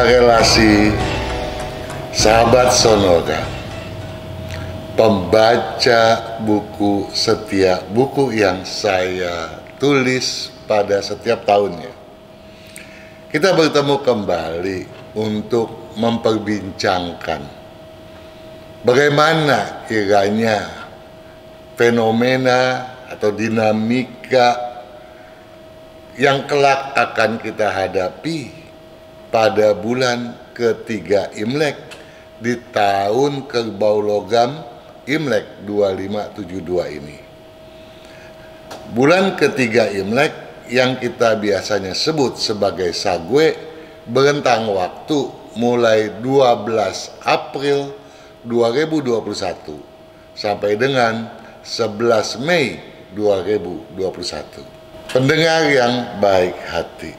Duta Relasi Sahabat Sonora, pembaca buku setia, buku yang saya tulis pada setiap tahunnya. Kita bertemu kembali untuk memperbincangkan bagaimana kiranya fenomena atau dinamika yang kelak akan kita hadapi pada bulan ketiga Imlek di tahun kerbau logam Imlek 2572 ini. Bulan ketiga Imlek yang kita biasanya sebut sebagai Sagwe berentang waktu mulai 12 April 2021 sampai dengan 11 Mei 2021. Pendengar yang baik hati,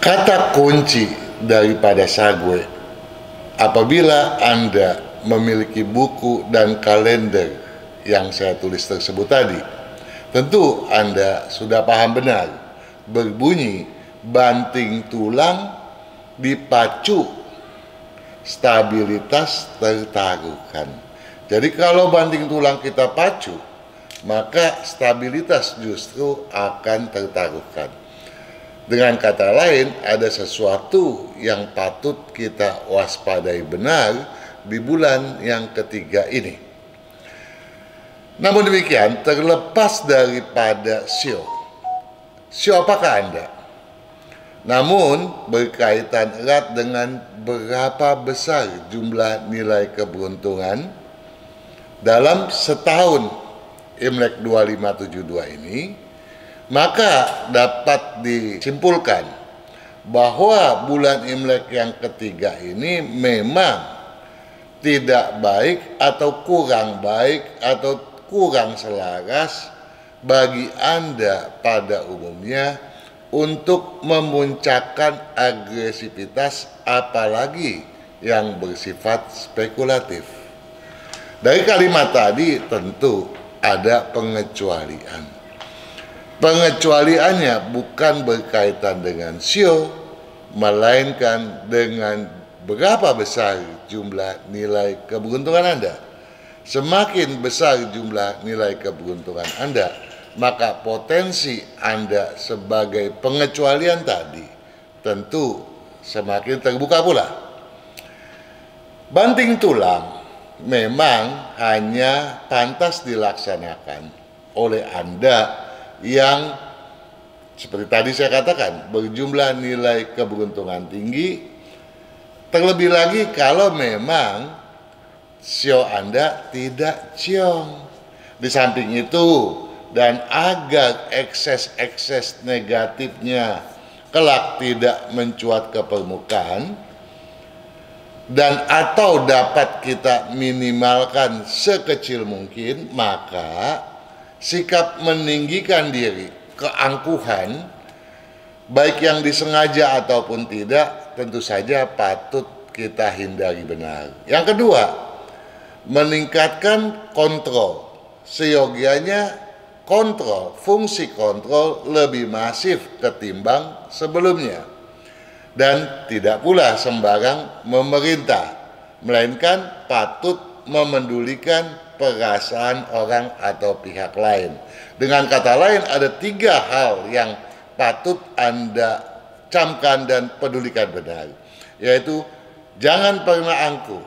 kata kunci daripada Sagwe, apabila Anda memiliki buku dan kalender yang saya tulis tersebut tadi, tentu Anda sudah paham benar, berbunyi banting tulang dipacu, stabilitas tertaruhkan. Jadi kalau banting tulang kita pacu, maka stabilitas justru akan tertaruhkan. Dengan kata lain, ada sesuatu yang patut kita waspadai benar di bulan yang ketiga ini. Namun demikian, terlepas daripada sio apakah Anda? Namun berkaitan erat dengan berapa besar jumlah nilai keberuntungan dalam setahun Imlek 2572 ini, maka dapat disimpulkan bahwa bulan Imlek yang ketiga ini memang tidak baik atau kurang baik atau kurang selaras bagi Anda pada umumnya untuk memuncakkan agresivitas, apalagi yang bersifat spekulatif. Dari kalimat tadi tentu ada pengecualian. Pengecualiannya bukan berkaitan dengan sio, melainkan dengan berapa besar jumlah nilai keberuntungan Anda. Semakin besar jumlah nilai keberuntungan Anda, maka potensi Anda sebagai pengecualian tadi tentu semakin terbuka pula. Banting tulang memang hanya pantas dilaksanakan oleh Anda yang seperti tadi saya katakan berjumlah nilai keberuntungan tinggi, terlebih lagi kalau memang sio Anda tidak ciong. Di samping itu, dan agar ekses-ekses negatifnya kelak tidak mencuat ke permukaan dan atau dapat kita minimalkan sekecil mungkin, maka sikap meninggikan diri, keangkuhan, baik yang disengaja ataupun tidak, tentu saja patut kita hindari benar. Yang kedua, meningkatkan kontrol. Seyogianya kontrol, fungsi kontrol lebih masif ketimbang sebelumnya. Dan tidak pula sembarang memerintah, melainkan patut memendulikan perasaan orang atau pihak lain. Dengan kata lain, ada 3 hal yang patut Anda camkan dan pedulikan benar, yaitu jangan pernah angkuh,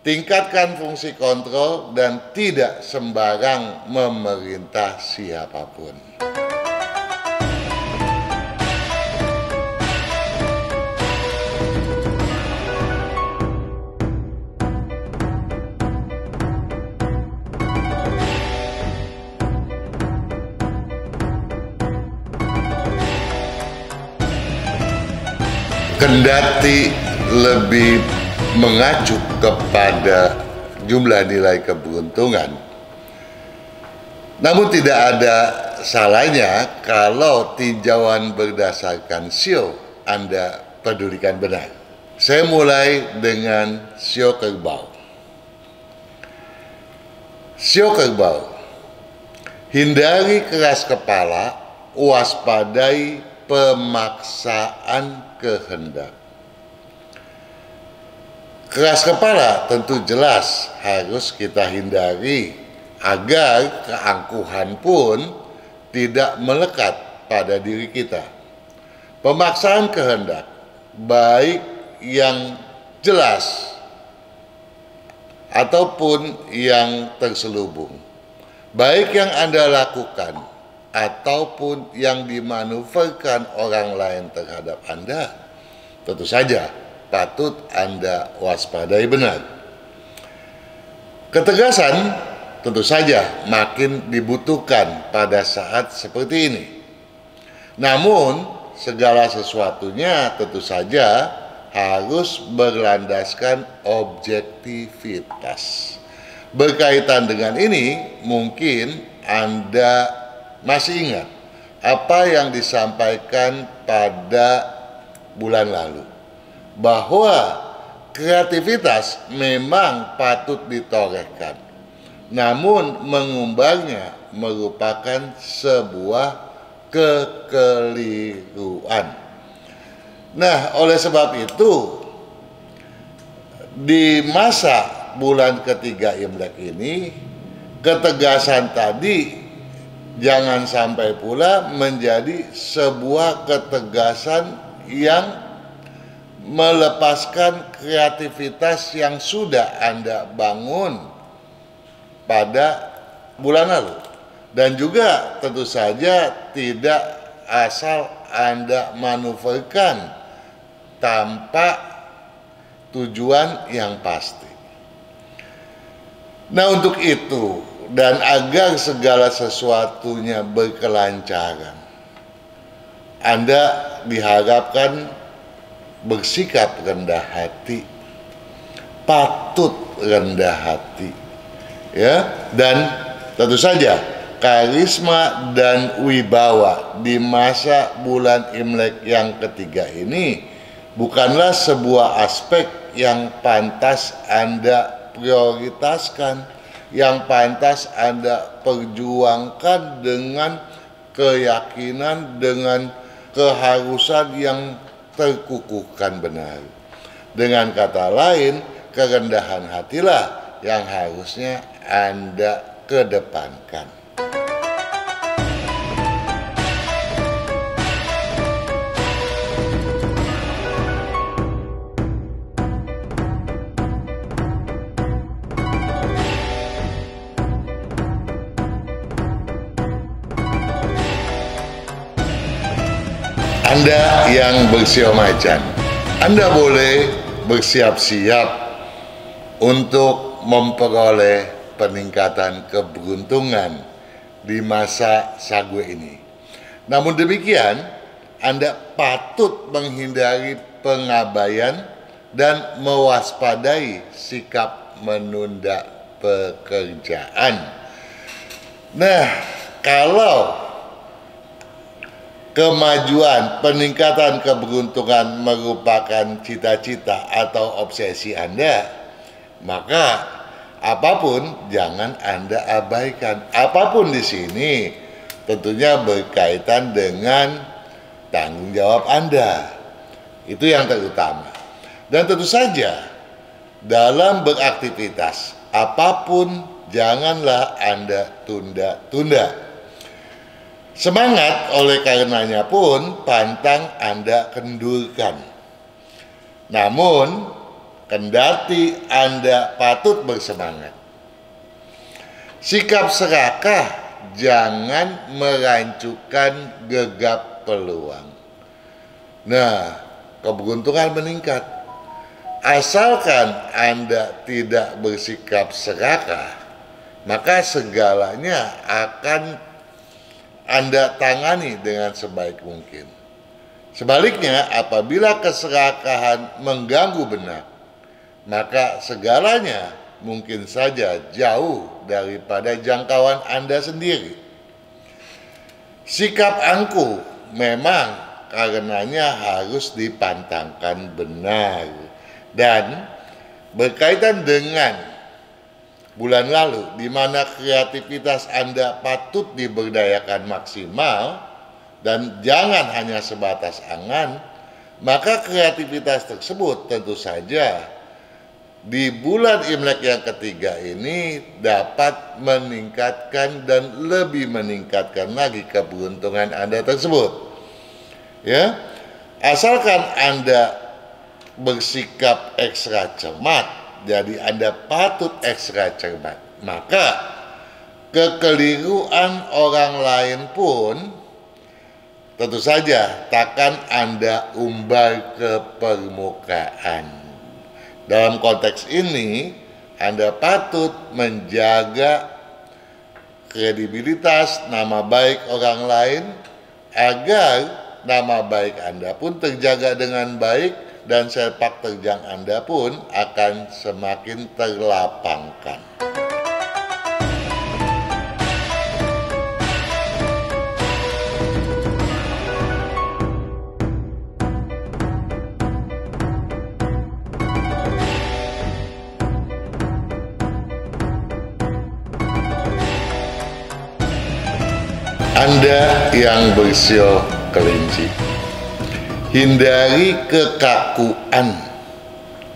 tingkatkan fungsi kontrol, dan tidak sembarang memerintah siapapun. Kendati lebih mengacu kepada jumlah nilai keberuntungan, namun tidak ada salahnya kalau tinjauan berdasarkan sio Anda pedulikan benar. Saya mulai dengan sio kerbau. Sio kerbau, hindari keras kepala, waspadai pemaksaan kehendak. Keras kepala tentu jelas harus kita hindari agar keangkuhan pun tidak melekat pada diri kita. Pemaksaan kehendak, baik yang jelas ataupun yang terselubung, baik yang Anda lakukan ataupun yang dimanuverkan orang lain terhadap Anda, tentu saja patut Anda waspadai benar. Ketegasan tentu saja makin dibutuhkan pada saat seperti ini. Namun, segala sesuatunya tentu saja harus berlandaskan objektivitas. Berkaitan dengan ini, mungkin Anda masih ingat apa yang disampaikan pada bulan lalu, bahwa kreativitas memang patut ditorehkan, namun mengumbarnya merupakan sebuah kekeliruan. Nah, oleh sebab itu, di masa bulan ketiga Imlek ini, ketegasan tadi jangan sampai pula menjadi sebuah ketegasan yang melepaskan kreativitas yang sudah Anda bangun pada bulan lalu. Dan juga tentu saja tidak asal Anda manuverkan tanpa tujuan yang pasti. Nah, untuk itu dan agar segala sesuatunya berkelancaran, Anda diharapkan bersikap rendah hati, patut rendah hati, ya, dan tentu saja karisma dan wibawa di masa bulan Imlek yang ketiga ini bukanlah sebuah aspek yang pantas Anda prioritaskan, yang pantas Anda perjuangkan dengan keyakinan, dengan keharusan yang terkukuhkan benar. Dengan kata lain, kerendahan hatilah yang harusnya Anda kedepankan. Anda yang bersiap macan, Anda boleh bersiap-siap untuk memperoleh peningkatan keberuntungan di masa Sagwe ini. Namun demikian, Anda patut menghindari pengabaian dan mewaspadai sikap menunda pekerjaan. Nah, kalau kemajuan, peningkatan keberuntungan merupakan cita-cita atau obsesi Anda, maka apapun jangan Anda abaikan. Apapun di sini tentunya berkaitan dengan tanggung jawab Anda. Itu yang terutama. Dan tentu saja dalam beraktivitas apapun janganlah Anda tunda-tunda. Semangat oleh karenanya pun pantang Anda kendurkan. Namun, kendati Anda patut bersemangat, sikap serakah jangan merancukan gegap peluang. Nah, keberuntungan meningkat. Asalkan Anda tidak bersikap serakah, maka segalanya akan Anda tangani dengan sebaik mungkin. Sebaliknya, apabila keserakahan mengganggu benak, maka segalanya mungkin saja jauh daripada jangkauan Anda sendiri. Sikap angkuh memang karenanya harus dipantangkan benar. Dan berkaitan dengan bulan lalu, di mana kreativitas Anda patut diberdayakan maksimal dan jangan hanya sebatas angan, maka kreativitas tersebut tentu saja di bulan Imlek yang ketiga ini dapat meningkatkan dan lebih meningkatkan lagi keberuntungan Anda tersebut. Ya, asalkan Anda bersikap ekstra cermat, jadi Anda patut ekstra cermat, maka kekeliruan orang lain pun tentu saja takkan Anda umbar ke permukaan. Dalam konteks ini, Anda patut menjaga kredibilitas, nama baik orang lain, agar nama baik Anda pun terjaga dengan baik dan sepak terjang Anda pun akan semakin terlapangkan. Anda yang bersio kelinci, hindari kekakuan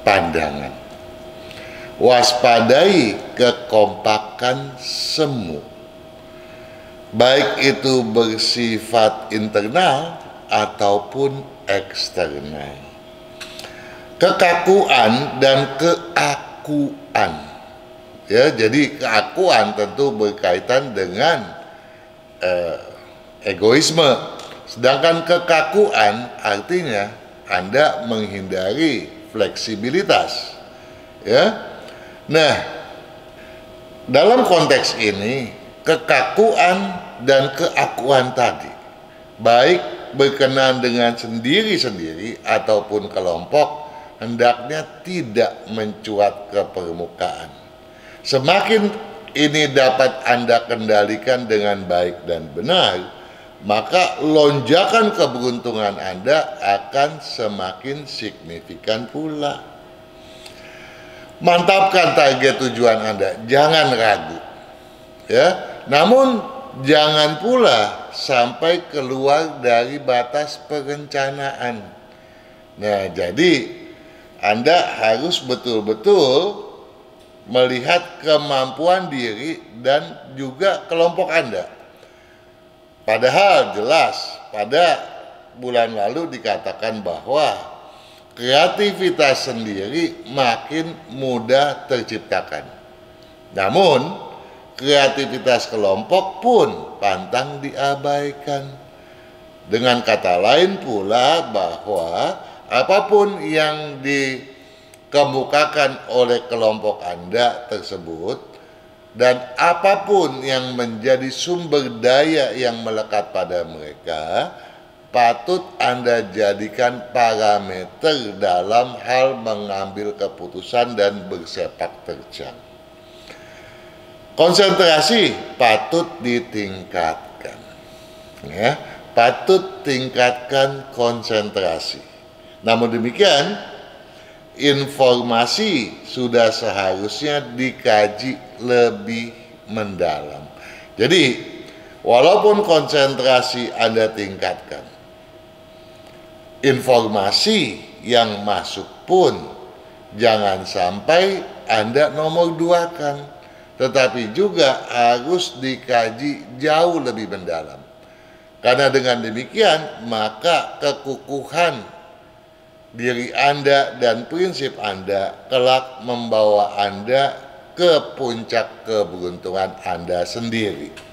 pandangan, waspadai kekompakan semu, baik itu bersifat internal ataupun eksternal. Kekakuan dan keakuan, ya, jadi keakuan tentu berkaitan dengan egoisme, sedangkan kekakuan artinya Anda menghindari fleksibilitas, ya. Nah, dalam konteks ini kekakuan dan keakuan tadi baik berkenan dengan sendiri-sendiri ataupun kelompok hendaknya tidak mencuat ke permukaan. Semakin ini dapat Anda kendalikan dengan baik dan benar, maka lonjakan keberuntungan Anda akan semakin signifikan pula. Mantapkan target tujuan Anda, jangan ragu, ya. Namun jangan pula sampai keluar dari batas perencanaan. Nah, jadi Anda harus betul-betul melihat kemampuan diri dan juga kelompok Anda. Padahal jelas pada bulan lalu dikatakan bahwa kreativitas sendiri makin mudah terciptakan. Namun kreativitas kelompok pun pantang diabaikan. Dengan kata lain pula bahwa apapun yang dikemukakan oleh kelompok Anda tersebut dan apapun yang menjadi sumber daya yang melekat pada mereka patut Anda jadikan parameter dalam hal mengambil keputusan dan bersepak terjang. Konsentrasi patut ditingkatkan, ya, patut tingkatkan konsentrasi. Namun demikian, informasi sudah seharusnya dikaji lebih mendalam. Jadi, walaupun konsentrasi Anda tingkatkan, informasi yang masuk pun jangan sampai Anda nomor duakan, tetapi juga harus dikaji jauh lebih mendalam. Karena dengan demikian, maka kekukuhan diri Anda dan prinsip Anda kelak membawa Anda ke puncak keberuntungan Anda sendiri.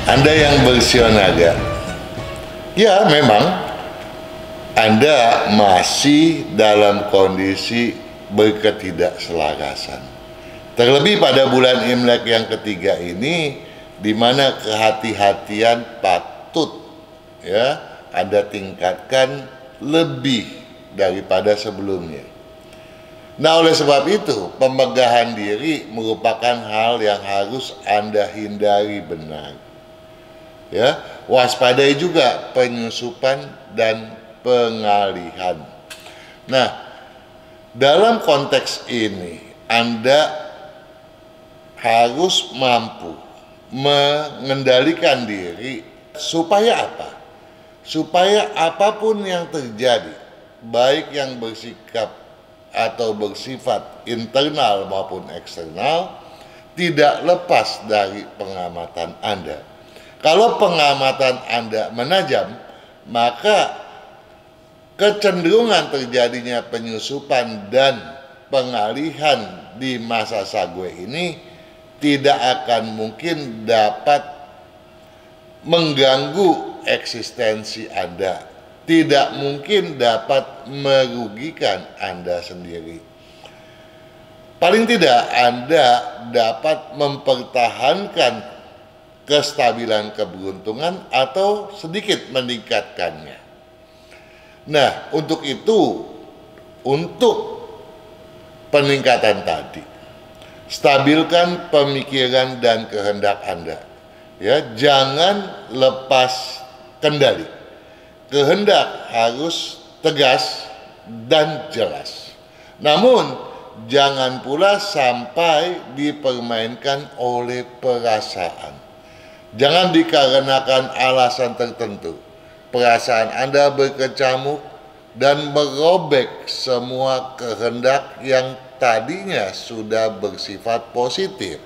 Anda yang bersio naga, ya memang Anda masih dalam kondisi berketidakselarasan. Terlebih pada bulan Imlek yang ketiga ini, di mana kehati-hatian patut ya Anda tingkatkan lebih daripada sebelumnya. Nah, oleh sebab itu, pemegahan diri merupakan hal yang harus Anda hindari benar. Ya, waspadai juga penyusupan dan pengalihan. Nah, dalam konteks ini Anda harus mampu mengendalikan diri supaya apa? Supaya apapun yang terjadi, baik yang bersikap atau bersifat internal maupun eksternal, tidak lepas dari pengamatan Anda. Kalau pengamatan Anda menajam, maka kecenderungan terjadinya penyusupan dan pengalihan di masa sagwe ini tidak akan mungkin dapat mengganggu eksistensi Anda, tidak mungkin dapat merugikan Anda sendiri. Paling tidak Anda dapat mempertahankan kestabilan keberuntungan atau sedikit meningkatkannya. Nah, untuk itu, untuk peningkatan tadi, stabilkan pemikiran dan kehendak Anda. Ya, jangan lepas kendali. Kehendak harus tegas dan jelas. Namun, jangan pula sampai dipermainkan oleh perasaan. Jangan dikarenakan alasan tertentu perasaan Anda berkecamuk dan merobek semua kehendak yang tadinya sudah bersifat positif.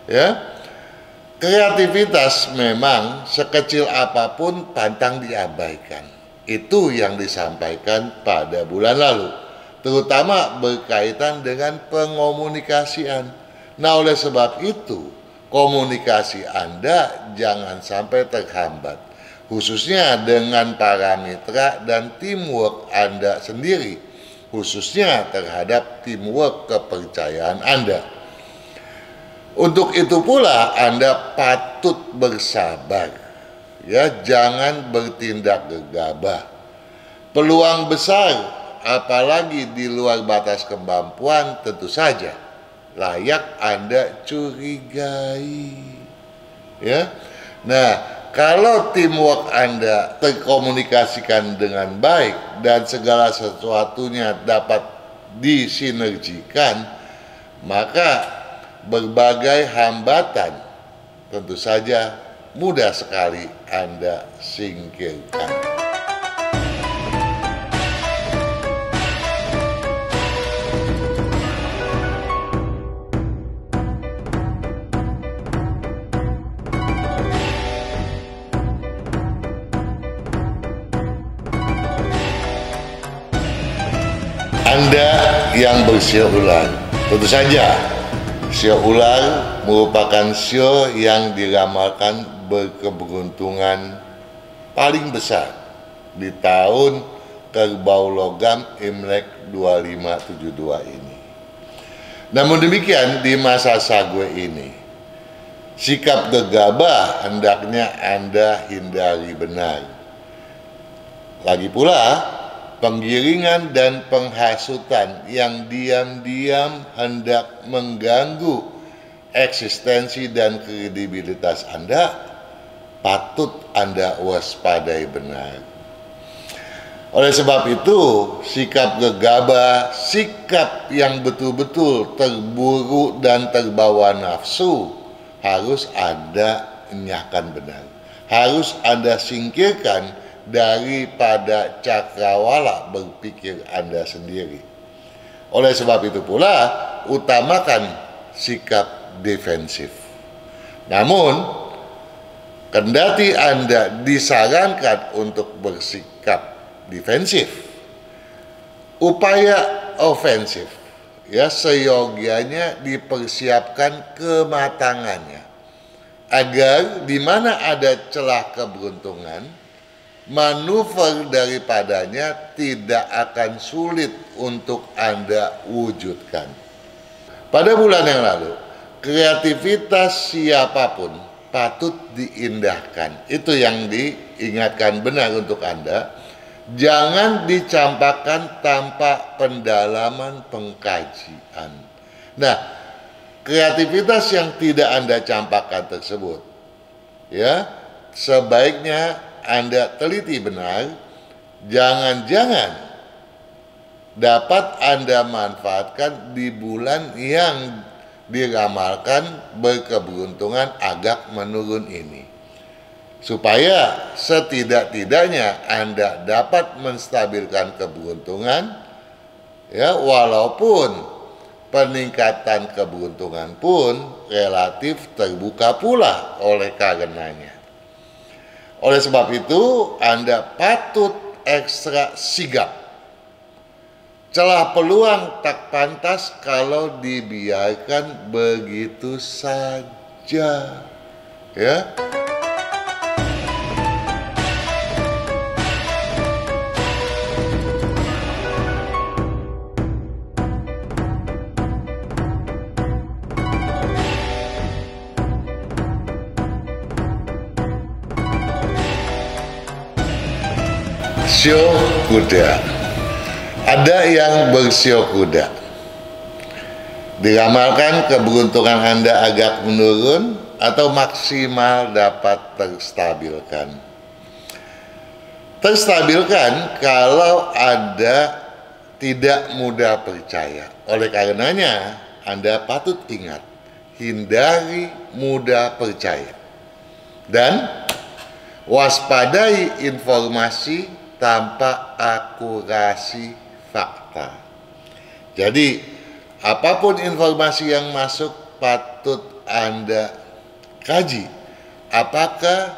Ya, kreativitas memang sekecil apapun pantang diabaikan. Itu yang disampaikan pada bulan lalu, terutama berkaitan dengan pengomunikasian. Nah, oleh sebab itu, komunikasi Anda jangan sampai terhambat, khususnya dengan para mitra dan teamwork Anda sendiri, khususnya terhadap teamwork kepercayaan Anda. Untuk itu pula Anda patut bersabar, ya, jangan bertindak gegabah. Peluang besar, apalagi di luar batas kemampuan, tentu saja layak Anda curigai. Ya. Nah, kalau teamwork Anda terkomunikasikan dengan baik dan segala sesuatunya dapat disinergikan, maka berbagai hambatan tentu saja mudah sekali Anda singkirkan. Anda yang bersio ular, tentu saja sio ular merupakan sio yang diramalkan berkeberuntungan paling besar di tahun kerbau logam Imlek 2572 ini. Namun demikian, di masa sagwe ini, sikap gegabah hendaknya Anda hindari benar. Lagi pula, penggiringan dan penghasutan yang diam-diam hendak mengganggu eksistensi dan kredibilitas Anda, patut Anda waspadai benar. Oleh sebab itu, sikap gegabah, sikap yang betul-betul terburu dan terbawa nafsu harus Anda enyahkan benar. Harus Anda singkirkan daripada cakrawala berpikir Anda sendiri. Oleh sebab itu pula, utamakan sikap defensif. Namun, kendati Anda disarankan untuk bersikap defensif, upaya ofensif, ya, seyogianya dipersiapkan kematangannya, agar di mana ada celah keberuntungan, manuver daripadanya tidak akan sulit untuk Anda wujudkan. Pada bulan yang lalu, kreativitas siapapun patut diindahkan. Itu yang diingatkan benar untuk Anda. Jangan dicampakkan tanpa pendalaman pengkajian. Nah, kreativitas yang tidak Anda campakkan tersebut, ya, sebaiknya Anda teliti benar jangan-jangan dapat Anda manfaatkan di bulan yang diramalkan berkeberuntungan agak menurun ini, supaya setidak-tidaknya Anda dapat menstabilkan keberuntungan, ya, walaupun peningkatan keberuntungan pun relatif terbuka pula oleh karenanya. Oleh sebab itu, Anda patut ekstra sigap. Celah peluang tak pantas kalau dibiarkan begitu saja, ya. Sio kuda. Ada yang bersio kuda. Diramalkan keberuntungan Anda agak menurun atau maksimal dapat terstabilkan. Terstabilkan kalau Anda tidak mudah percaya. Oleh karenanya, Anda patut ingat, hindari mudah percaya. Dan waspadai informasi tanpa akurasi fakta. Jadi, apapun informasi yang masuk patut Anda kaji. Apakah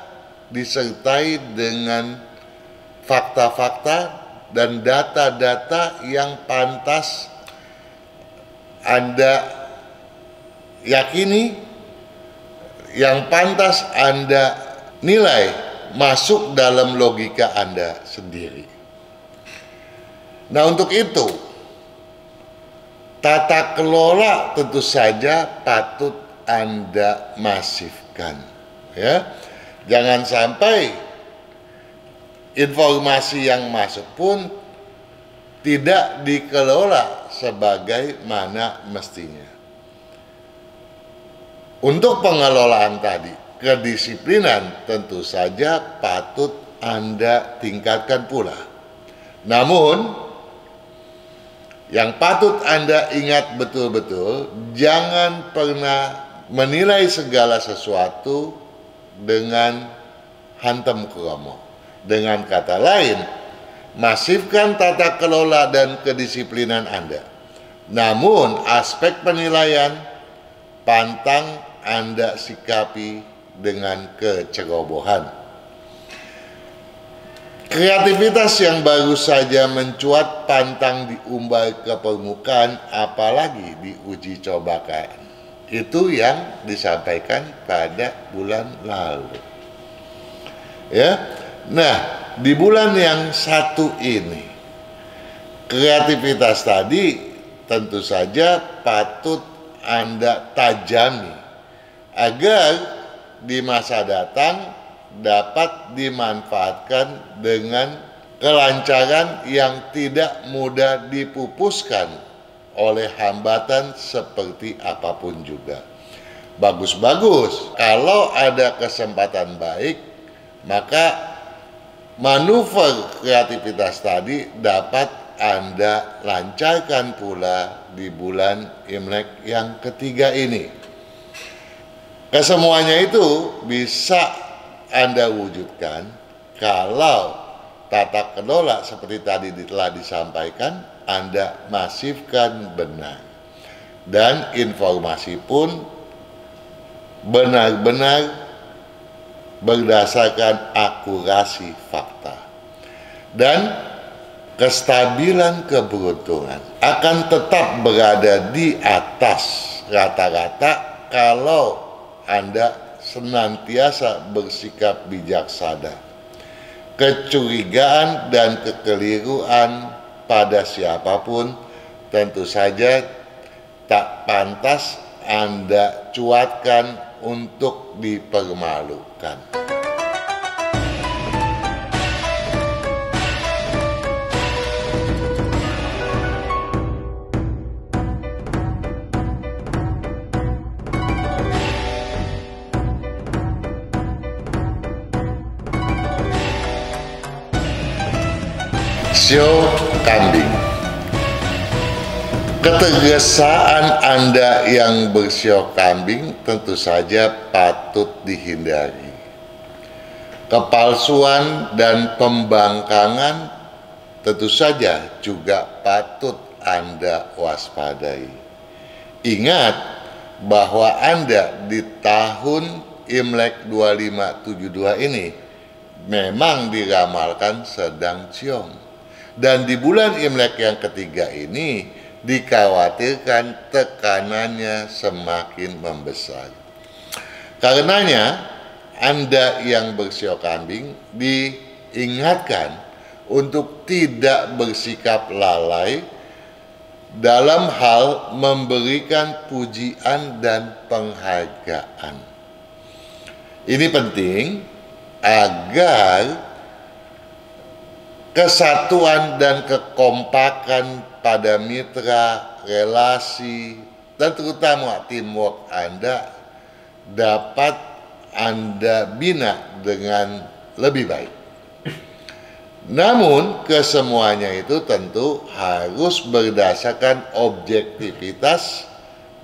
disertai dengan fakta-fakta dan data-data yang pantas Anda yakini, yang pantas Anda nilai masuk dalam logika Anda sendiri. Nah, untuk itu tata kelola tentu saja patut Anda masifkan, ya. Jangan sampai informasi yang masuk pun tidak dikelola sebagaimana mestinya. Untuk pengelolaan tadi, kedisiplinan tentu saja patut Anda tingkatkan pula. Namun, yang patut Anda ingat betul-betul, jangan pernah menilai segala sesuatu dengan hantam kromo. Dengan kata lain, masifkan tata kelola dan kedisiplinan Anda. Namun, aspek penilaian pantang Anda sikapi dengan kecerobohan. Kreativitas yang baru saja mencuat pantang diumbar ke permukaan, apalagi diuji cobakan. Itu yang disampaikan pada bulan lalu, ya. Nah, di bulan yang satu ini, kreativitas tadi tentu saja patut Anda tajami agar di masa datang dapat dimanfaatkan dengan kelancaran yang tidak mudah dipupuskan oleh hambatan seperti apapun juga. Bagus-bagus kalau ada kesempatan baik, maka manuver kreativitas tadi dapat Anda lancarkan pula di bulan Imlek yang ketiga ini. Kesemuanya itu bisa Anda wujudkan kalau tata kelola seperti tadi telah disampaikan Anda masifkan benar. Dan informasi pun benar-benar berdasarkan akurasi fakta. Dan kestabilan keberuntungan akan tetap berada di atas rata-rata kalau Anda senantiasa bersikap bijaksana. Kecurigaan dan kekeliruan pada siapapun tentu saja tak pantas Anda cuatkan untuk dipermalukan. Bersio kambing. Ketegesaan Anda yang bersio kambing tentu saja patut dihindari. Kepalsuan dan pembangkangan tentu saja juga patut Anda waspadai. Ingat bahwa Anda di tahun Imlek 2572 ini memang diramalkan sedang ciong. Dan di bulan Imlek yang ketiga ini dikhawatirkan tekanannya semakin membesar. Karenanya Anda yang bersio kambing diingatkan untuk tidak bersikap lalai dalam hal memberikan pujian dan penghargaan. Ini penting agar kesatuan dan kekompakan pada mitra, relasi, dan terutama teamwork Anda dapat Anda bina dengan lebih baik. Namun kesemuanya itu tentu harus berdasarkan objektivitas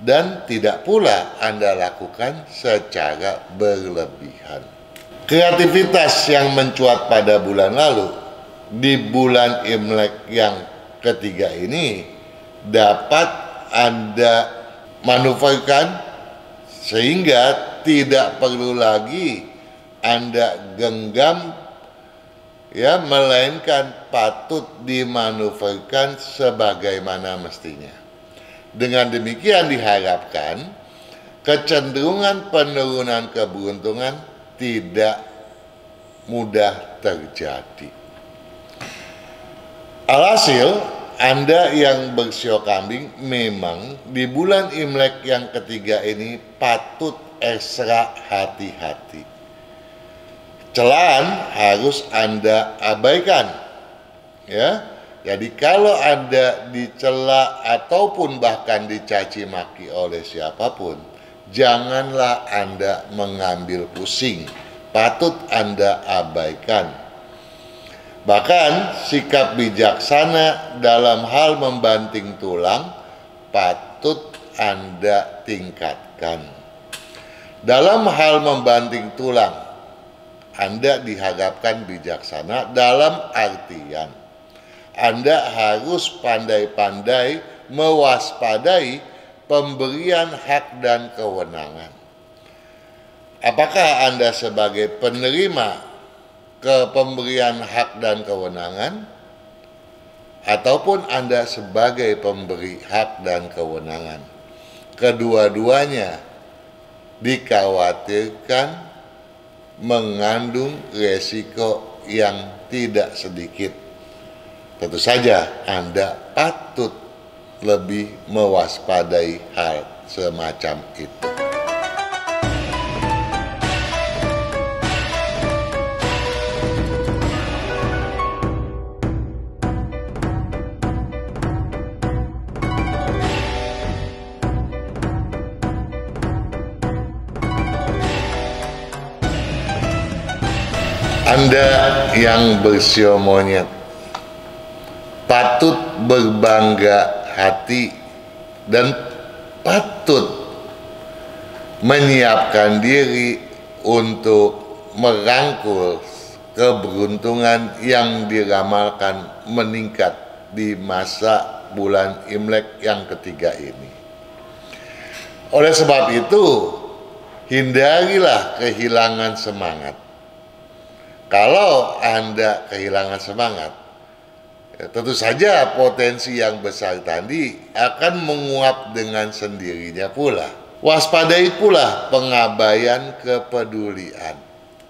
dan tidak pula Anda lakukan secara berlebihan. Kreativitas yang mencuat pada bulan lalu di bulan Imlek yang ketiga ini dapat Anda manuverkan sehingga tidak perlu lagi Anda genggam, ya, melainkan patut dimanuverkan sebagaimana mestinya. Dengan demikian diharapkan kecenderungan penurunan keberuntungan tidak mudah terjadi. Alhasil, Anda yang bersio kambing memang di bulan Imlek yang ketiga ini patut ekstra hati-hati. Celaan harus Anda abaikan, ya. Jadi kalau Anda dicela ataupun bahkan dicaci maki oleh siapapun, janganlah Anda mengambil pusing. Patut Anda abaikan. Bahkan sikap bijaksana dalam hal membanting tulang patut Anda tingkatkan. Dalam hal membanting tulang, Anda diharapkan bijaksana dalam artian Anda harus pandai-pandai mewaspadai pemberian hak dan kewenangan. Apakah Anda sebagai penerima pemberian hak dan kewenangan, ataupun Anda sebagai pemberi hak dan kewenangan? Kedua-duanya dikhawatirkan mengandung resiko yang tidak sedikit. Tentu saja Anda patut lebih mewaspadai hal semacam itu. Anda yang bersio monyet patut berbangga hati dan patut menyiapkan diri untuk merangkul keberuntungan yang diramalkan meningkat di masa bulan Imlek yang ketiga ini. Oleh sebab itu, hindarilah kehilangan semangat. Kalau Anda kehilangan semangat, ya tentu saja potensi yang besar tadi akan menguap dengan sendirinya pula. Waspadai pula pengabaian kepedulian.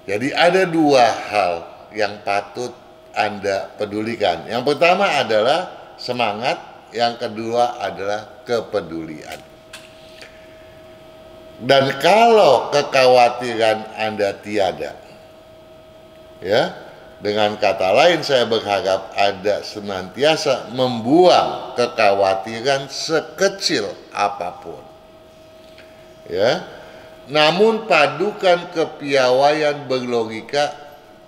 Jadi ada dua hal yang patut Anda pedulikan. Yang pertama adalah semangat, yang kedua adalah kepedulian. Dan kalau kekhawatiran Anda tiada, ya, dengan kata lain saya berharap Anda senantiasa membuang kekhawatiran sekecil apapun, ya. Namun padukan kepiawaian berlogika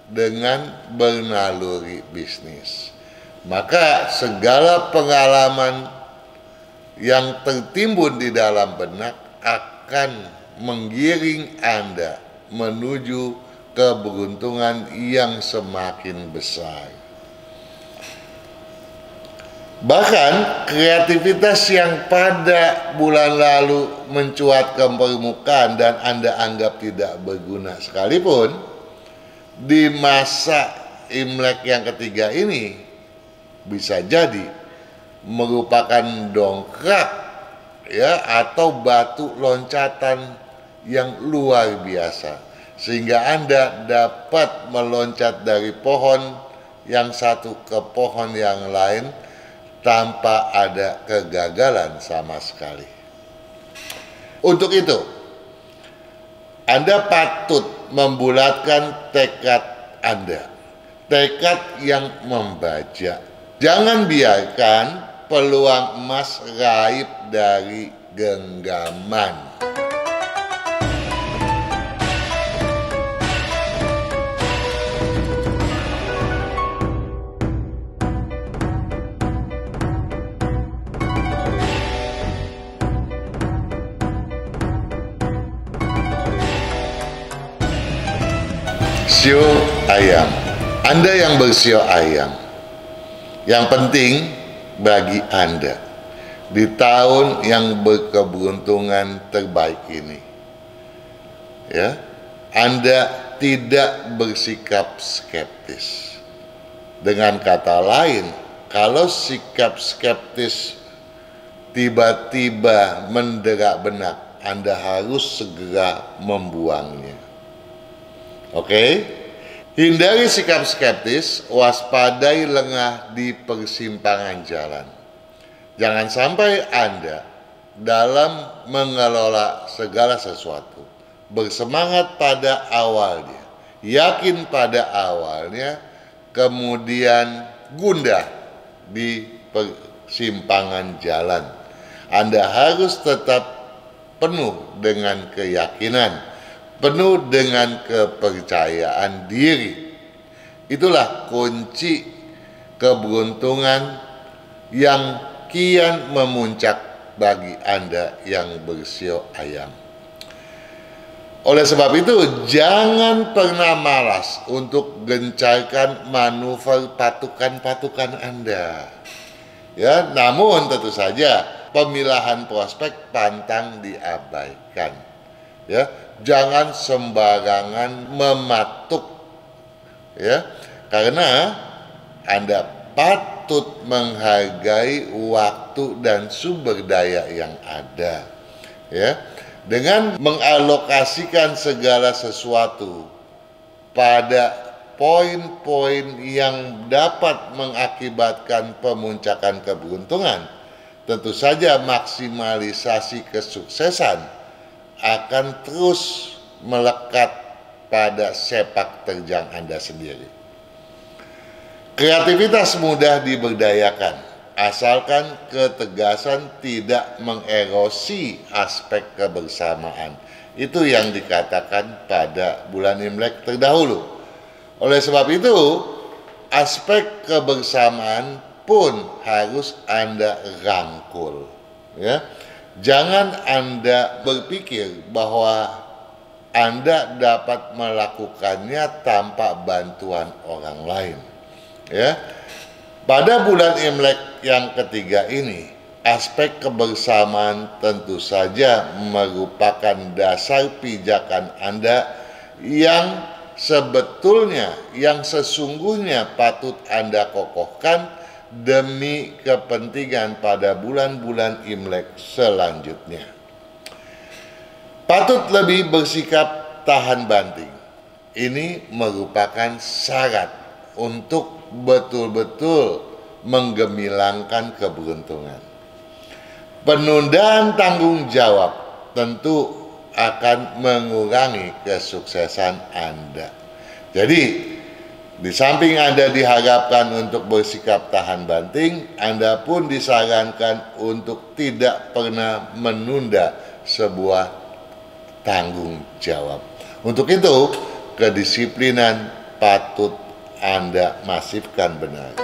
dengan bernaluri bisnis. maka segala pengalaman yang tertimbun di dalam benak akan menggiring Anda menuju keberuntungan yang semakin besar. Bahkan kreativitas yang pada bulan lalu mencuat ke permukaan dan Anda anggap tidak berguna sekalipun, di masa Imlek yang ketiga ini bisa jadi merupakan dongkrak ya, atau batu loncatan yang luar biasa, sehingga Anda dapat meloncat dari pohon yang satu ke pohon yang lain tanpa ada kegagalan sama sekali. Untuk itu, Anda patut membulatkan tekad Anda, tekad yang membaja. Jangan biarkan peluang emas raib dari genggaman. Sio ayam, Anda yang bersio ayam, yang penting bagi Anda di tahun yang berkeberuntungan terbaik ini, ya, Anda tidak bersikap skeptis. Dengan kata lain, kalau sikap skeptis tiba-tiba mendera benak, Anda harus segera membuangnya. Oke? Hindari sikap skeptis, waspadai lengah di persimpangan jalan. Jangan sampai Anda dalam mengelola segala sesuatu bersemangat pada awalnya, yakin pada awalnya, kemudian gundah di persimpangan jalan. Anda harus tetap penuh dengan keyakinan, penuh dengan kepercayaan diri. Itulah kunci keberuntungan yang kian memuncak bagi Anda yang bersio ayam. Oleh sebab itu, jangan pernah malas untuk gencarkan manuver patukan-patukan Anda. Ya, namun tentu saja pemilihan prospek pantang diabaikan. Ya, jangan sembarangan mematuk, ya, karena Anda patut menghargai waktu dan sumber daya yang ada, ya, dengan mengalokasikan segala sesuatu pada poin-poin yang dapat mengakibatkan pemuncakan keberuntungan. Tentu saja maksimalisasi kesuksesan akan terus melekat pada sepak terjang Anda sendiri. Kreativitas mudah diberdayakan, asalkan ketegasan tidak mengerosi aspek kebersamaan. Itu yang dikatakan pada bulan Imlek terdahulu. Oleh sebab itu, aspek kebersamaan pun harus Anda rangkul, ya. Jangan Anda berpikir bahwa Anda dapat melakukannya tanpa bantuan orang lain, ya. Pada bulan Imlek yang ketiga ini, aspek kebersamaan tentu saja merupakan dasar pijakan Anda yang sebetulnya, yang sesungguhnya patut Anda kokohkan demi kepentingan pada bulan-bulan Imlek selanjutnya. Patut lebih bersikap tahan banting. Ini merupakan syarat untuk betul-betul menggemilangkan keberuntungan. Penundaan tanggung jawab tentu akan mengurangi kesuksesan Anda. Jadi, di samping Anda diharapkan untuk bersikap tahan banting, Anda pun disarankan untuk tidak pernah menunda sebuah tanggung jawab. Untuk itu, kedisiplinan patut Anda masifkan benar.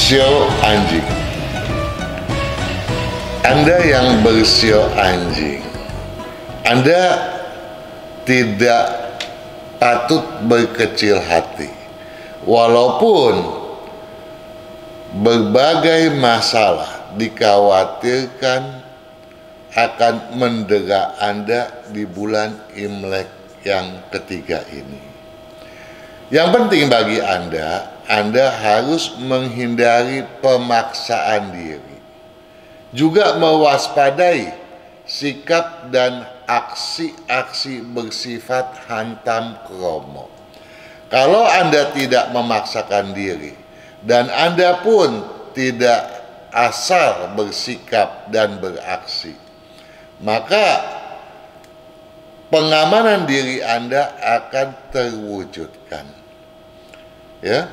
Sio anjing. Anda yang bersio anjing, Anda tidak patut berkecil hati. Walaupun berbagai masalah dikhawatirkan akan mendera Anda di bulan Imlek yang ketiga ini. Yang penting bagi Anda harus menghindari pemaksaan diri. Juga mewaspadai sikap dan aksi-aksi bersifat hantam kromo. Kalau Anda tidak memaksakan diri dan Anda pun tidak asal bersikap dan beraksi, maka pengamanan diri Anda akan terwujudkan. Ya.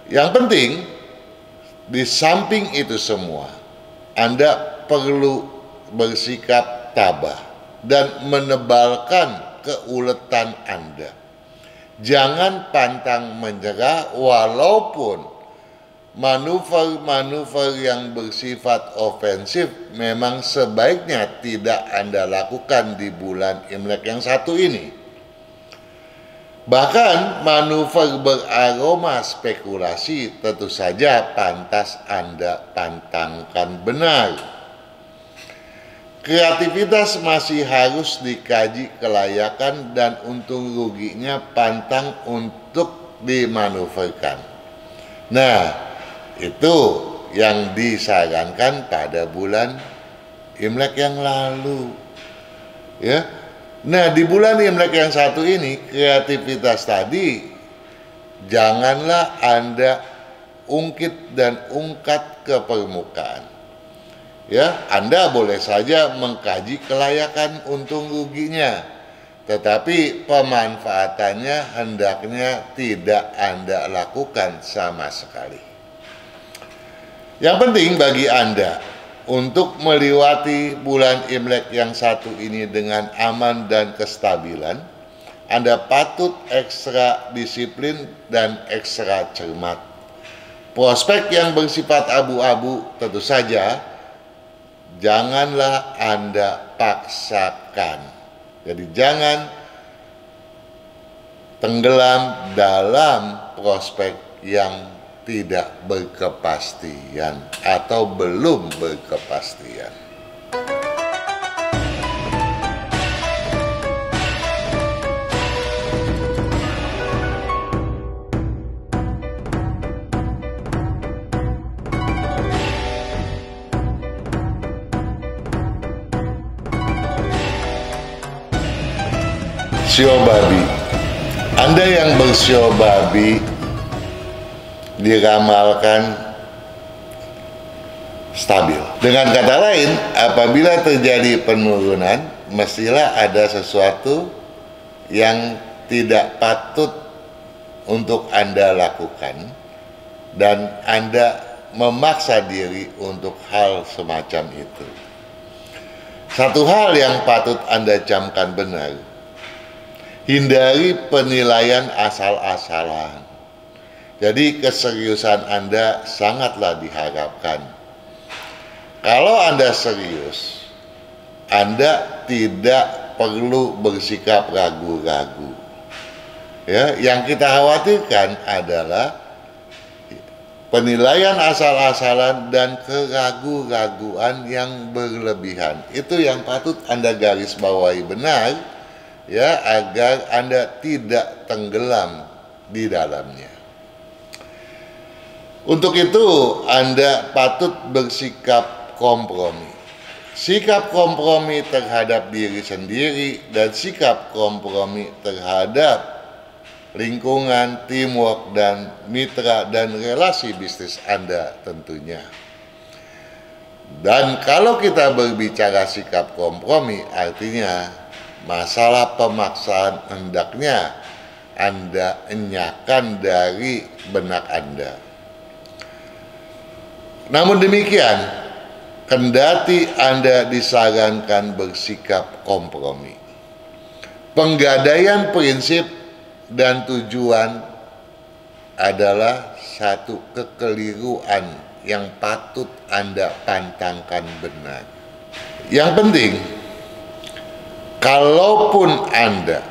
Yang penting di samping itu semua, Anda perlu bersikap tabah dan menebalkan keuletan Anda. Jangan pantang menyerah walaupun manuver-manuver yang bersifat ofensif memang sebaiknya tidak Anda lakukan di bulan Imlek yang satu ini. Bahkan manuver beraroma spekulasi tentu saja pantas Anda pantangkan benar. Kreativitas masih harus dikaji kelayakan dan untung ruginya pantang untuk dimanuverkan. Nah, itu yang disarankan pada bulan Imlek yang lalu. Ya. Nah, di bulan Imlek yang satu ini, kreativitas tadi janganlah Anda ungkit dan ungkat ke permukaan. Ya, Anda boleh saja mengkaji kelayakan untung ruginya, tetapi pemanfaatannya hendaknya tidak Anda lakukan sama sekali. Yang penting bagi Anda untuk melewati bulan Imlek yang satu ini dengan aman dan kestabilan, Anda patut ekstra disiplin dan ekstra cermat. Prospek yang bersifat abu-abu tentu saja janganlah Anda paksakan. Jadi jangan tenggelam dalam prospek yang tidak berkepastian atau belum berkepastian. Sio babi. Anda yang bersio babi diramalkan stabil. Dengan kata lain, apabila terjadi penurunan, mestilah ada sesuatu yang tidak patut untuk Anda lakukan dan Anda memaksa diri untuk hal semacam itu. Satu hal yang patut Anda camkan benar, hindari penilaian asal-asalan. Jadi keseriusan Anda sangatlah diharapkan. Kalau Anda serius, Anda tidak perlu bersikap ragu-ragu. Ya, yang kita khawatirkan adalah penilaian asal-asalan dan keragu-raguan yang berlebihan. Itu yang patut Anda garis bawahi benar, ya, agar Anda tidak tenggelam di dalamnya. Untuk itu, Anda patut bersikap kompromi. Sikap kompromi terhadap diri sendiri dan sikap kompromi terhadap lingkungan, teamwork, dan mitra dan relasi bisnis Anda tentunya. Dan kalau kita berbicara sikap kompromi, artinya masalah pemaksaan hendaknya Anda enyahkan dari benak Anda. Namun demikian, kendati Anda disarankan bersikap kompromi, penggadaian prinsip dan tujuan adalah satu kekeliruan yang patut Anda pantangkan benar. Yang penting, kalaupun Anda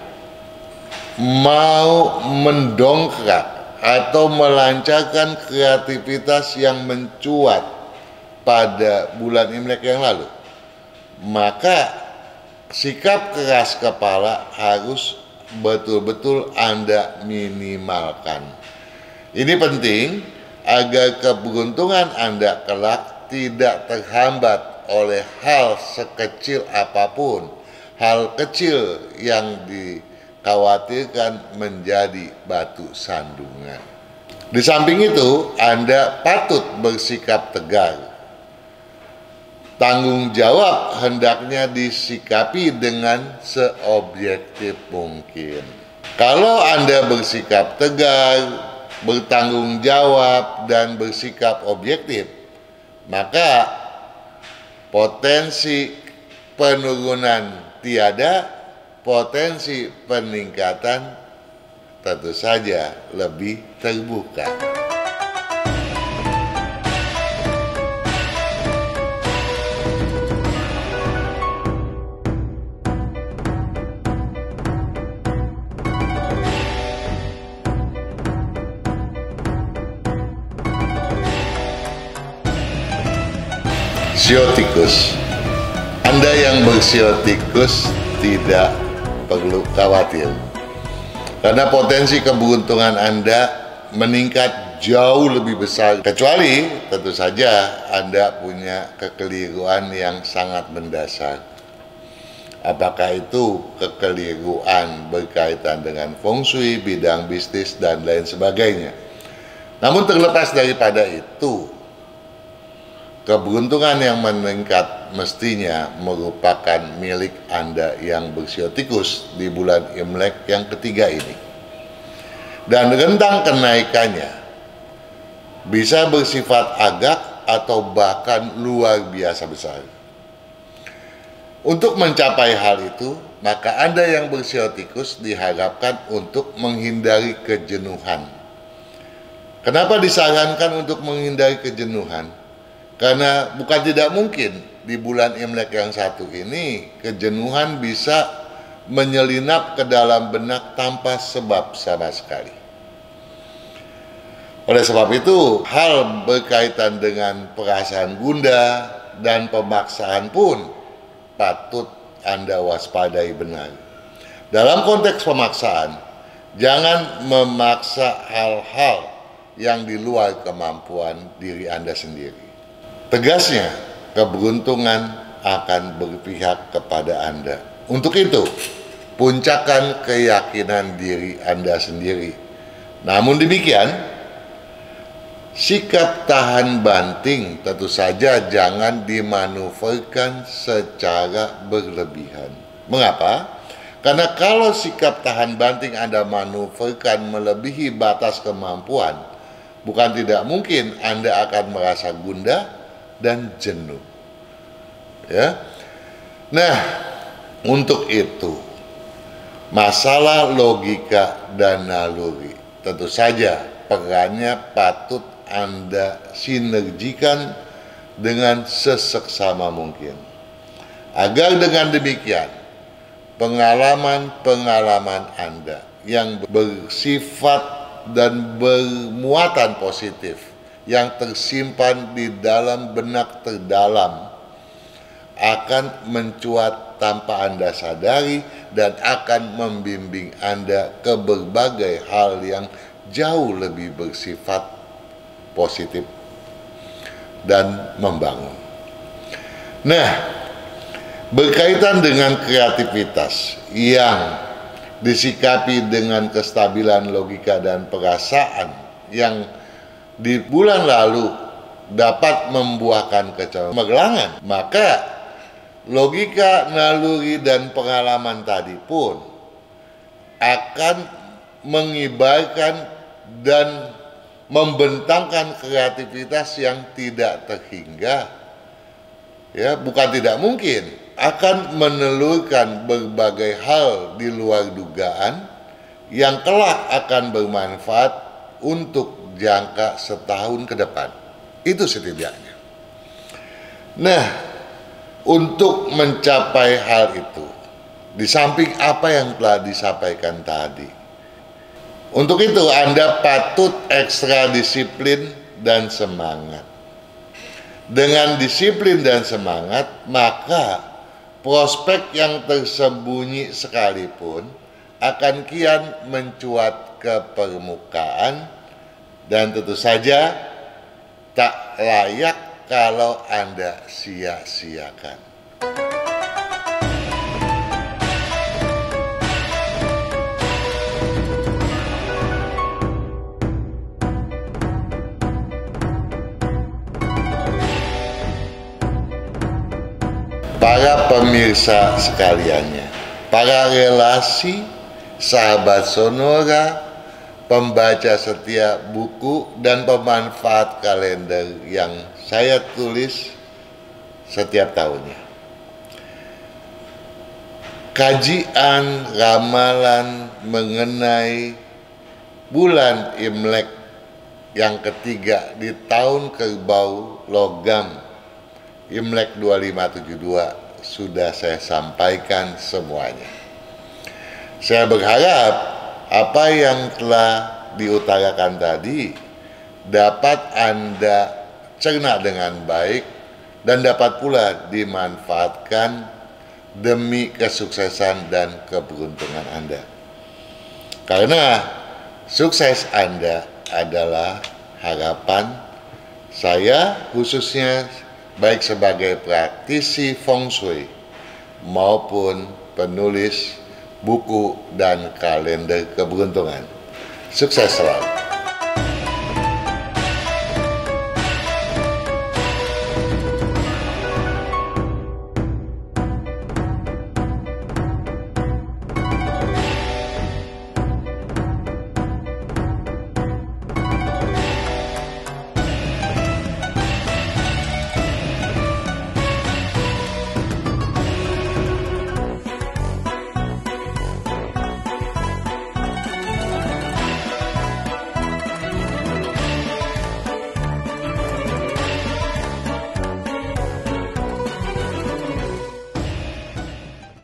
mau mendongkrak atau melancarkan kreativitas yang mencuat pada bulan Imlek yang lalu, maka sikap keras kepala harus betul-betul Anda minimalkan. Ini penting agar keberuntungan Anda kelak tidak terhambat oleh hal sekecil apapun, hal kecil yang dikhawatirkan menjadi batu sandungan. Di samping itu, Anda patut bersikap tegar. Tanggung jawab hendaknya disikapi dengan seobjektif mungkin. Kalau Anda bersikap tegar, bertanggung jawab, dan bersikap objektif, maka potensi penurunan tiada, potensi peningkatan tentu saja lebih terbuka. Sio tikus, Anda yang bersio tikus tidak perlu khawatir, karena potensi keberuntungan Anda meningkat jauh lebih besar, kecuali tentu saja Anda punya kekeliruan yang sangat mendasar. Apakah itu kekeliruan berkaitan dengan feng shui, bidang bisnis, dan lain sebagainya. Namun terlepas daripada itu, keberuntungan yang meningkat mestinya merupakan milik Anda yang bersio tikus di bulan Imlek yang ketiga ini. Dan rentang kenaikannya bisa bersifat agak atau bahkan luar biasa besar. Untuk mencapai hal itu, maka Anda yang bersio tikus diharapkan untuk menghindari kejenuhan. Kenapa disarankan untuk menghindari kejenuhan? Karena bukan tidak mungkin di bulan Imlek yang satu ini kejenuhan bisa menyelinap ke dalam benak tanpa sebab sama sekali. Oleh sebab itu, hal berkaitan dengan perasaan gundah dan pemaksaan pun patut Anda waspadai benar. Dalam konteks pemaksaan, jangan memaksa hal-hal yang di luar kemampuan diri Anda sendiri. Tegasnya, keberuntungan akan berpihak kepada Anda. Untuk itu, puncakkan keyakinan diri Anda sendiri. Namun demikian, sikap tahan banting tentu saja jangan dimanuverkan secara berlebihan. Mengapa? Karena kalau sikap tahan banting Anda manuverkan melebihi batas kemampuan, bukan tidak mungkin Anda akan merasa gundah dan jenuh. Ya. Nah, untuk itu masalah logika dan naluri tentu saja perannya patut Anda sinergikan dengan seseksama mungkin, agar dengan demikian pengalaman-pengalaman Anda yang bersifat dan bermuatan positif yang tersimpan di dalam benak terdalam akan mencuat tanpa Anda sadari dan akan membimbing Anda ke berbagai hal yang jauh lebih bersifat positif dan membangun. Nah, berkaitan dengan kreativitas yang disikapi dengan kestabilan logika dan perasaan yang di bulan lalu dapat membuahkan kecemerlangan, maka logika, naluri, dan pengalaman tadi pun akan mengibarkan dan membentangkan kreativitas yang tidak terhingga. Ya, bukan tidak mungkin akan menelurkan berbagai hal di luar dugaan yang kelak akan bermanfaat untuk jangka setahun ke depan. Itu setidaknya. Nah, untuk mencapai hal itu, di samping apa yang telah disampaikan tadi, untuk itu Anda patut ekstra disiplin dan semangat. Dengan disiplin dan semangat, maka prospek yang tersembunyi sekalipun akan kian mencuat ke permukaan, dan tentu saja tak layak kalau Anda sia-siakan. Para pemirsa sekaliannya, para relasi, sahabat Sonora, pembaca setia buku dan pemanfaat kalender yang saya tulis setiap tahunnya. Kajian ramalan mengenai bulan Imlek yang ketiga di tahun kerbau logam Imlek 2572 sudah saya sampaikan semuanya. Saya berharap apa yang telah diutarakan tadi dapat Anda cerna dengan baik dan dapat pula dimanfaatkan demi kesuksesan dan keberuntungan Anda. Karena sukses Anda adalah harapan saya, khususnya baik sebagai praktisi feng shui maupun penulis buku dan kalender keberuntungan. Sukses selalu.